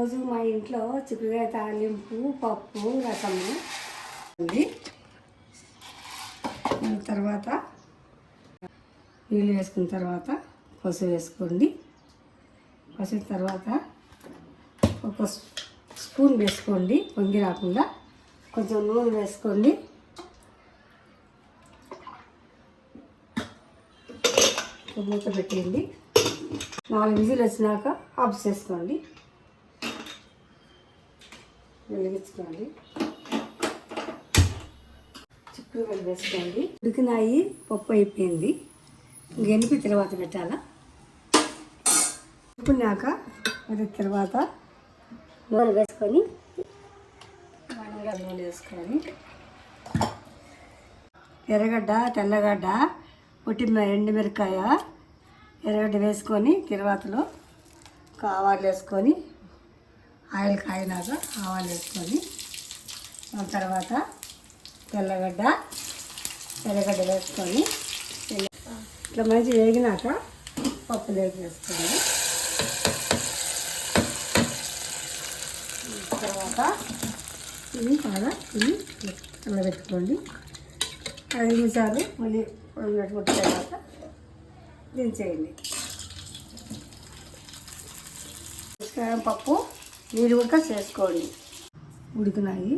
ఈరోజు మా ఇంట్లో చిక్కుడుకాయ తాలింపు పప్పు రసము ఉంది. తర్వాత నీళ్ళు వేసుకున్న తర్వాత పసుపు వేసుకోండి. పసుపు తర్వాత ఒక స్పూన్ వేసుకోండి, పొంగి రాకుండా. కొంచెం నూనె వేసుకోండి. మూత పెట్టేయండి. 4 విజిల్ వచ్చినాక ఆఫ్ చేసుకోండి. వెలిగించుకోండి. చిక్కుడుకాయలు వేసుకోండి. ఉడికినాయి, పప్పు అయిపోయింది. గెలిపి తర్వాత పెట్టాలా. ఉప్పునాక మరి తర్వాత నూనె వేసుకొని నూనె వేసుకొని ఎర్రగడ్డ, తెల్లగడ్డ, ఎండుమిరకాయ, ఎర్రగడ్డ వేసుకొని తర్వాతలో ఆవాలు వేసుకొని ఆయిల్ కాయినాక ఆవాలు వేసుకొని దాని తర్వాత తెల్లగడ్డ, ఎర్రగడ్డ వేసుకొని ఇట్లా మంచి వేగినాక పప్పులోకి వేసుకోండి. తర్వాత ఇది బాగా పెట్టుకోండి. 5 నిమిషాలు మళ్ళీ ఉడికిన తర్వాత దించేయండి. పప్పు నీళ్ళు కూడా చేసుకోండి. ఉడికినాయి,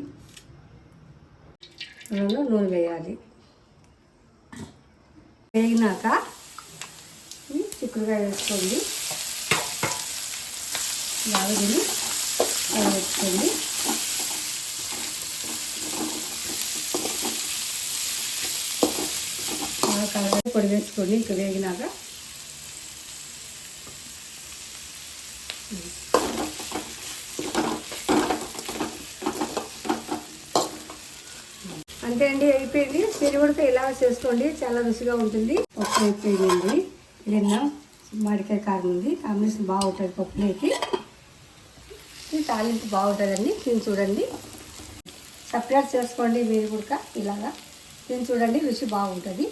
నూనె వేయాలి. వేగినాక చిక్కుడుకాయ వేసుకోండి. బాగా తిని వేసుకోండి. పొడి వేసుకోండి. ఇంకా వేగినాక అంతే అండి, అయిపోయింది. మీరు కూడా ఇలా చేసుకోండి, చాలా రుచిగా ఉంటుంది. పప్పు అయిపోయిందండి. ఇలా మామిడికాయ కారం ఉంది, కాంబినేషన్ బాగుంటుంది. పప్పులోకి తాలింపు బాగుంటుందండి. తిని చూడండి. సపరేట్ చేసుకోండి మీరు కూడా ఇలాగా తిని చూడండి, రుచి బాగుంటుంది.